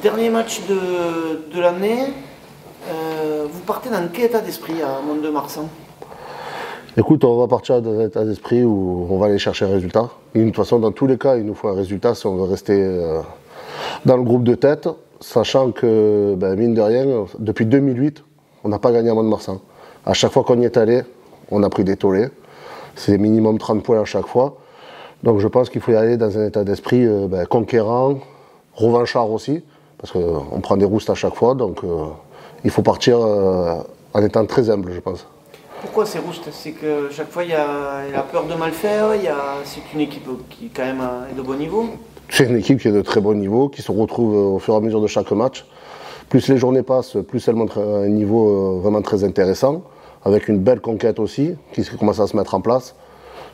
Dernier match de l'année, vous partez dans quel état d'esprit à Mont-de-Marsan? Écoute, on va partir dans un état d'esprit où on va aller chercher un résultat. Et de toute façon, dans tous les cas, il nous faut un résultat si on veut rester dans le groupe de tête, sachant que, mine de rien, depuis 2008, on n'a pas gagné à Mont-de-Marsan. À chaque fois qu'on y est allé, on a pris des tollés. C'est minimum 30 points à chaque fois. Donc je pense qu'il faut y aller dans un état d'esprit conquérant, revanchard aussi, parce qu'on prend des roustes à chaque fois. Donc il faut partir en étant très humble, je pense. Pourquoi c'est roustes? C'est que chaque fois il y a la peur de mal faire, c'est une équipe qui quand même est de bon niveau. C'est une équipe qui est de très bon niveau, qui se retrouve au fur et à mesure de chaque match. Plus les journées passent, plus elle montre un niveau vraiment très intéressant, avec une belle conquête aussi, qui commence à se mettre en place.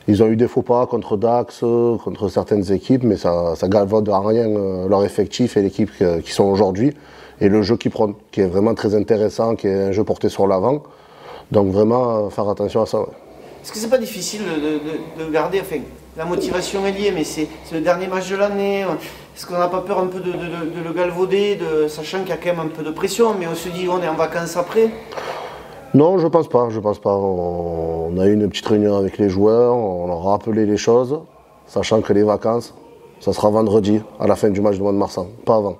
Ils ont eu des faux pas contre Dax, contre certaines équipes, mais ça galvaude en rien leur effectif et l'équipe qui sont aujourd'hui. Et le jeu qu'ils prennent, qui est vraiment très intéressant, qui est un jeu porté sur l'avant. Donc vraiment, faire attention à ça. Ouais. Est-ce que c'est pas difficile de garder, enfin, la motivation est liée, mais c'est le dernier match de l'année. Est-ce qu'on n'a pas peur un peu de le galvauder, sachant qu'il y a quand même un peu de pression, mais on se dit on est en vacances après? Non, je pense pas. On a eu une petite réunion avec les joueurs, on leur a rappelé les choses, sachant que les vacances, ça sera vendredi, à la fin du match de Mont-de-Marsan, pas avant.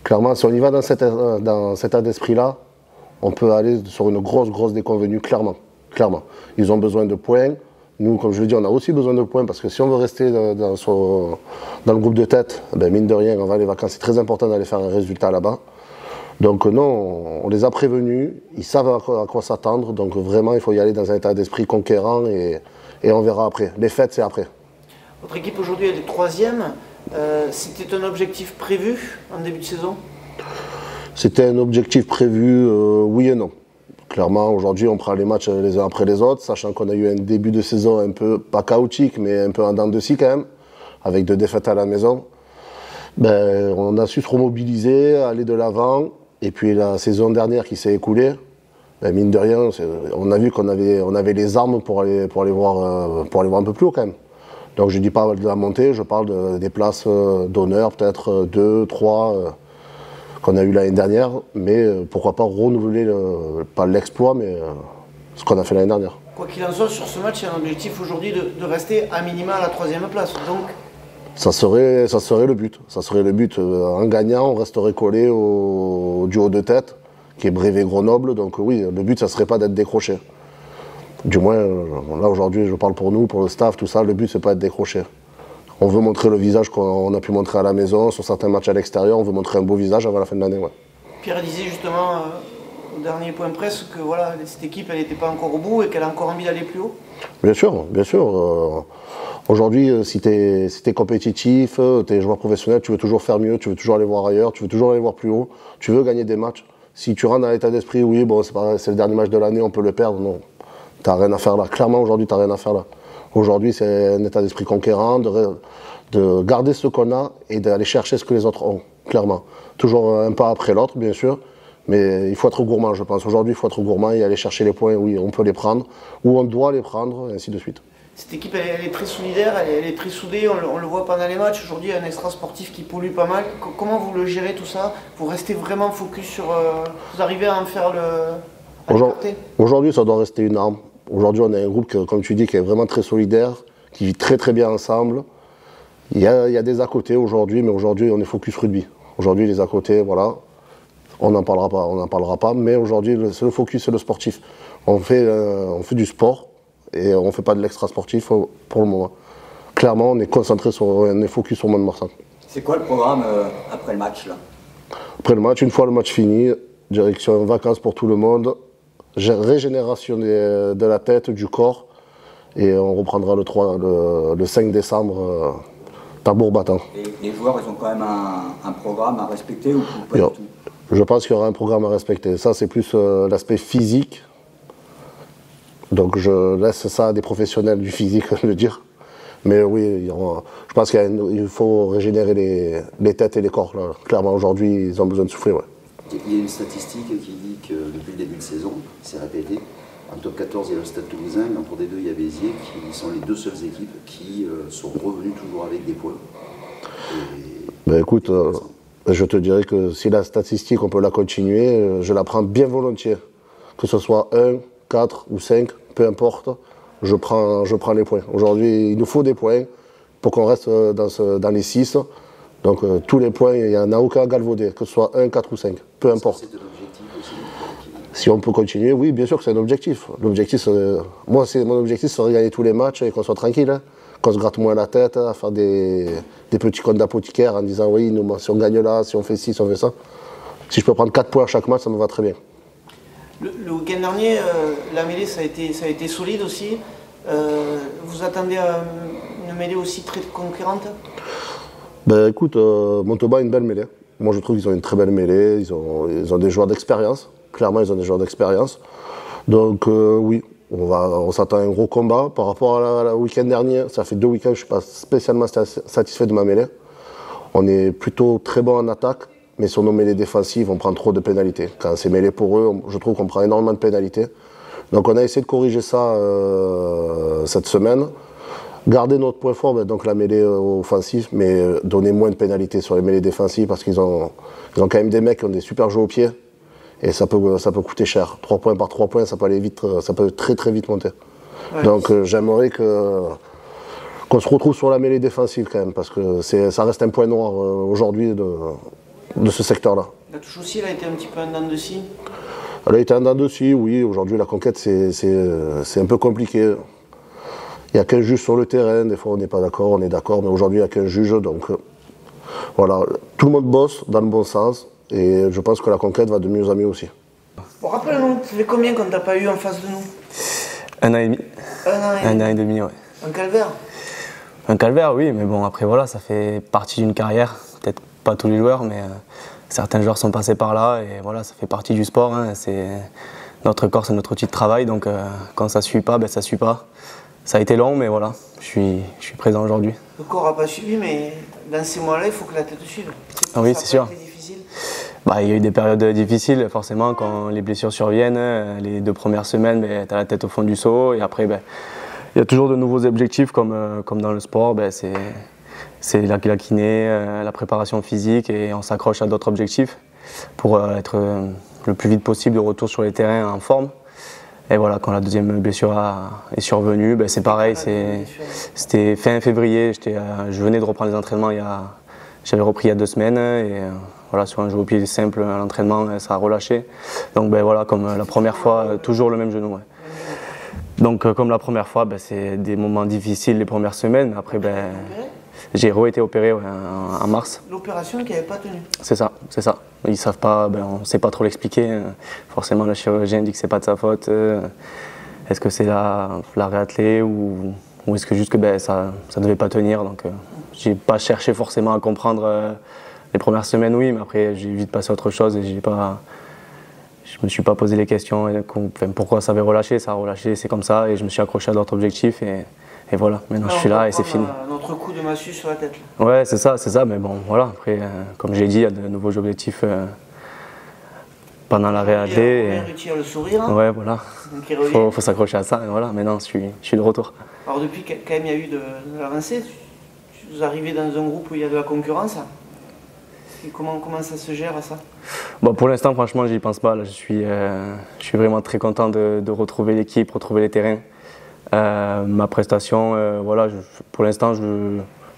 Clairement, si on y va dans cet état d'esprit-là, on peut aller sur une grosse déconvenue, clairement. Ils ont besoin de points. Nous, comme je l'ai dit, on a aussi besoin de points, parce que si on veut rester dans le groupe de tête, mine de rien, on va les vacances, c'est très important d'aller faire un résultat là-bas. Donc non, on les a prévenus, ils savent à quoi s'attendre, donc vraiment il faut y aller dans un état d'esprit conquérant et on verra après. Les fêtes, c'est après. Votre équipe aujourd'hui elle est 3e, c'était un objectif prévu en début de saison? C'était un objectif prévu, oui et non. Clairement, aujourd'hui on prend les matchs les uns après les autres, sachant qu'on a eu un début de saison un peu, pas chaotique, mais un peu en dents de scie quand même, avec 2 défaites à la maison. On a su se remobiliser, aller de l'avant. Et puis la saison dernière qui s'est écoulée, mine de rien, on a vu qu'on avait les armes pour aller voir un peu plus haut quand même. Donc je ne dis pas de la montée, je parle des places d'honneur, peut-être 2, 3 qu'on a eu l'année dernière, mais pourquoi pas renouveler, pas l'exploit, mais ce qu'on a fait l'année dernière. Quoi qu'il en soit, sur ce match, il y a un objectif aujourd'hui de rester à minima à la 3e place. Donc ça serait le but. Ça serait le but. En gagnant, on resterait collé au duo de tête, qui est Brévet-Grenoble. Donc oui, le but, ça ne serait pas d'être décroché. Du moins, là aujourd'hui, je parle pour nous, pour le staff, tout ça, le but, c'est pas d'être décroché. On veut montrer le visage qu'on a pu montrer à la maison, sur certains matchs à l'extérieur, on veut montrer un beau visage avant la fin de l'année. Ouais. Pierre disait justement au dernier point presse que voilà, cette équipe, elle n'était pas encore au bout et qu'elle a encore envie d'aller plus haut. Bien sûr. Aujourd'hui, si tu es compétitif, tu es joueur professionnel, tu veux toujours faire mieux, tu veux toujours aller voir ailleurs, tu veux toujours aller voir plus haut, tu veux gagner des matchs. Si tu rentres dans l'état d'esprit, oui, bon, c'est le dernier match de l'année, on peut le perdre, non. Tu n'as rien à faire là. Clairement, aujourd'hui, tu n'as rien à faire là. Aujourd'hui, c'est un état d'esprit conquérant, de garder ce qu'on a et d'aller chercher ce que les autres ont, clairement. Toujours un pas après l'autre, bien sûr, mais il faut être gourmand, je pense. Aujourd'hui, il faut être gourmand et aller chercher les points, oui, on peut les prendre, ou on doit les prendre, et ainsi de suite. Cette équipe, elle est très solidaire, elle est très soudée, on le voit pendant les matchs. Aujourd'hui, il y a un extra sportif qui pollue pas mal. Comment vous le gérez tout ça? Vous restez vraiment focus sur... vous arrivez à en faire Aujourd'hui, ça doit rester une arme. Aujourd'hui, on a un groupe, comme tu dis, qui est vraiment très solidaire, qui vit très bien ensemble. Il y a des à côté aujourd'hui, mais aujourd'hui, on est focus rugby. Aujourd'hui, les à côté, voilà, on n'en parlera pas, mais aujourd'hui, le focus, c'est le sportif. On fait du sport. Et on ne fait pas de l'extra sportif pour le moment. Clairement, on est concentré on est focus sur Mont-de-Marsan. C'est quoi le programme après le match là? Après le match, une fois le match fini, direction vacances pour tout le monde, régénération de la tête, du corps, et on reprendra le 5 décembre tambour battant. Et les joueurs, ils ont quand même un programme à respecter ou pas du tout? Je pense qu'il y aura un programme à respecter. Ça, c'est plus l'aspect physique. Donc je laisse ça à des professionnels du physique de le dire. Mais oui, je pense qu'il faut régénérer les têtes et les corps. Là. Clairement, aujourd'hui, ils ont besoin de souffler. Ouais. Il y a une statistique qui dit que depuis le début de saison, c'est répété, en top 14, il y a le Stade Toulousain, mais entre les deux, il y a Béziers, qui sont les 2 seules équipes qui sont revenues toujours avec des points. Écoute, Je te dirais que si la statistique, on peut la continuer, je la prends bien volontiers. Que ce soit 1, 4 ou 5, peu importe, je prends les points. Aujourd'hui, il nous faut des points pour qu'on reste dans les 6. Donc tous les points, il n'y en a aucun à galvauder, que ce soit 1, 4 ou 5, peu importe. C'est de l'objectif aussi. Si on peut continuer, oui, bien sûr que c'est un objectif. L'objectif, mon objectif serait de gagner tous les matchs et qu'on soit tranquille, hein. Qu'on se gratte moins la tête, à faire des petits comptes d'apothicaire en disant oui, nous, si on gagne là, si on fait ci, si on fait ça. Si je peux prendre 4 points à chaque match, ça me va très bien. Le week-end dernier, la mêlée, ça a été solide aussi. Vous attendez une mêlée aussi très conquérante? Ben écoute, Montauban a une belle mêlée. Moi je trouve qu'ils ont une très belle mêlée, ils ont des joueurs d'expérience. Clairement, ils ont des joueurs d'expérience. Donc oui, on s'attend à un gros combat. Par rapport au week-end dernier, ça fait 2 week-ends que je ne suis pas spécialement satisfait de ma mêlée. On est plutôt très bon en attaque, mais sur nos mêlées défensives, on prend trop de pénalités. Quand c'est mêlé pour eux, je trouve qu'on prend énormément de pénalités. Donc on a essayé de corriger ça cette semaine. Garder notre point fort, donc la mêlée offensive, mais donner moins de pénalités sur les mêlées défensives parce qu'ils ont quand même des mecs qui ont des super jeux au pied et ça peut coûter cher. 3 points par 3 points, ça peut aller vite, ça peut très très vite monter. Ouais. Donc j'aimerais qu'on se retrouve sur la mêlée défensive quand même parce que ça reste un point noir aujourd'hui de ce secteur-là. La touche aussi, elle a été un petit peu en dents de scie. Elle a été en dents de scie, oui. Aujourd'hui, la conquête, c'est un peu compliqué. Il n'y a qu'un juge sur le terrain, des fois on n'est pas d'accord, on est d'accord, mais aujourd'hui il n'y a qu'un juge, donc voilà, tout le monde bosse dans le bon sens, et je pense que la conquête va de mieux en mieux aussi. Bon, rappelle-nous, ça fait combien qu'on t'a pas eu en face de nous? 1 an et demi. 1 an et demi, ouais. Un calvaire? Un calvaire, oui, mais bon, après voilà, ça fait partie d'une carrière, peut-être pas tous les joueurs, mais certains joueurs sont passés par là, et voilà, ça fait partie du sport, hein. Notre corps, c'est notre outil de travail, donc quand ça ne suit pas, ça ne suit pas. Ça a été long, mais voilà, je suis présent aujourd'hui. Le corps n'a pas suivi, mais dans ces mois-là, il faut que la tête suive. Ah oui, c'est sûr. Difficile. Il y a eu des périodes difficiles, forcément, quand les blessures surviennent. Les 2 premières semaines, tu as la tête au fond du seau. Et après, il y a toujours de nouveaux objectifs, comme dans le sport. C'est la kiné, la préparation physique, et on s'accroche à d'autres objectifs pour être le plus vite possible de retour sur les terrains en forme. Et voilà, quand la deuxième blessure est survenue, c'est pareil, c'était fin février, je venais de reprendre les entraînements, j'avais repris il y a 2 semaines, et voilà, sur un jeu au pied simple à l'entraînement, ça a relâché. Donc voilà, comme la première fois, toujours le même genou. Ouais. Donc comme la première fois, c'est des moments difficiles les premières semaines, mais après j'ai été opéré en mars. L'opération qui n'avait pas tenu. C'est ça. Ils savent pas, on ne sait pas trop l'expliquer. Forcément, le chirurgien dit que c'est pas de sa faute. Est-ce que c'est la réathlée ou est-ce que juste que ça devait pas tenir. Donc j'ai pas cherché forcément à comprendre les premières semaines, oui, mais après j'ai vite passé à autre chose et je me suis pas posé les questions. Pourquoi ça avait relâché, ça a relâché, c'est comme ça, et je me suis accroché à d'autres objectifs. Et voilà, maintenant je suis là et c'est fini. Notre coup de massue sur la tête. Ouais, c'est ça, mais bon, voilà. Après, comme j'ai dit, il y a de nouveaux objectifs pendant la réalité. Il retire le sourire. Hein. Ouais, voilà. Faut s'accrocher à ça, et voilà, maintenant je suis de retour. Alors, depuis quand même il y a eu de l'avancée, vous arrivez dans un groupe où il y a de la concurrence. Et comment ça se gère ça? Pour l'instant, franchement, j'y pense pas. Là, je suis vraiment très content de retrouver l'équipe, retrouver les terrains. Ma prestation, voilà, pour l'instant,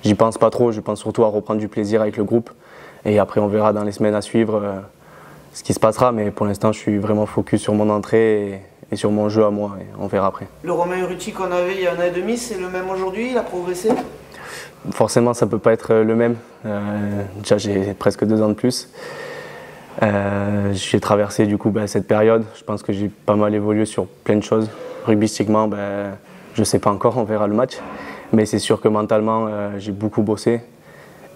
j'y pense pas trop. Je pense surtout à reprendre du plaisir avec le groupe. Et après, on verra dans les semaines à suivre ce qui se passera. Mais pour l'instant, je suis vraiment focus sur mon entrée et sur mon jeu à moi. Et on verra après. Le Romain Urruti qu'on avait il y a 1 an et demi, c'est le même aujourd'hui? Il a progressé? Forcément, ça ne peut pas être le même. Déjà, j'ai presque 2 ans de plus. J'ai traversé du coup cette période. Je pense que j'ai pas mal évolué sur plein de choses. Rugbystiquement, je ne sais pas encore, on verra le match. Mais c'est sûr que mentalement, j'ai beaucoup bossé.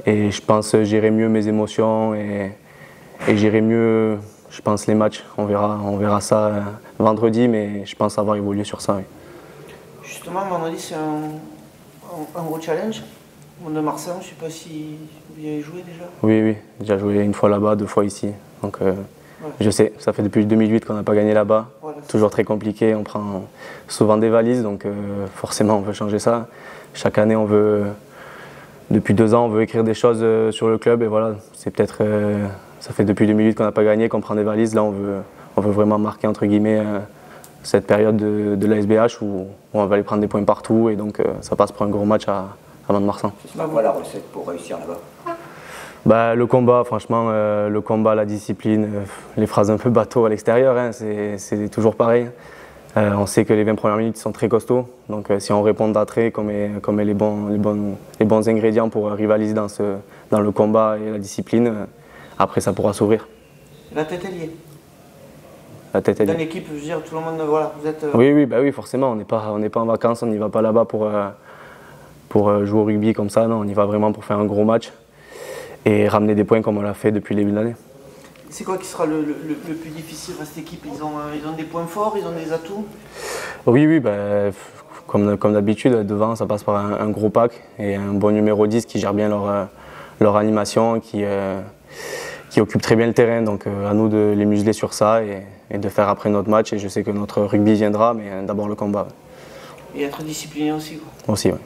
Et je pense gérer mieux mes émotions et gérer mieux, je pense, les matchs. On verra ça vendredi, mais je pense avoir évolué sur ça. Oui. Justement, vendredi, c'est un gros challenge. De Marseille, je ne sais pas si vous y avez joué déjà. Oui, déjà joué 1 fois là-bas, 2 fois ici. Donc je sais, ça fait depuis 2008 qu'on n'a pas gagné là-bas. Voilà, toujours très compliqué, on prend souvent des valises, donc forcément on veut changer ça. Chaque année on veut depuis 2 ans, on veut écrire des choses sur le club et voilà, c'est peut-être, ça fait depuis 2008 qu'on n'a pas gagné, qu'on prend des valises. Là, on veut vraiment marquer entre guillemets cette période de la SBH où on va aller prendre des points partout et donc ça passe pour un gros match à Mont-de-Marsan. C'est quoi la recette pour réussir là-bas? Bah, le combat, franchement, le combat, la discipline, les phrases un peu bateau à l'extérieur, hein, c'est toujours pareil. On sait que les 20 premières minutes sont très costauds, donc si on répond d'attrait, qu'on met les bons ingrédients pour rivaliser dans le combat et la discipline, après ça pourra s'ouvrir. La tête est liée. La tête est liée. Dans l'équipe, je veux dire, tout le monde, voilà, vous êtes... Oui, bah oui, forcément, on n'est pas en vacances, on n'y va pas là-bas pour jouer au rugby comme ça, non, on y va vraiment pour faire un gros match et ramener des points comme on l'a fait depuis le début de l'année. C'est quoi qui sera le plus difficile à cette équipe? Ils ont des points forts, ils ont des atouts? Oui, bah, comme d'habitude, devant ça passe par un gros pack et un bon numéro 10 qui gère bien leur animation, qui occupe très bien le terrain. Donc à nous de les museler sur ça et de faire après notre match. Et je sais que notre rugby viendra, mais d'abord le combat. Et être discipliné aussi, quoi. Aussi, oui.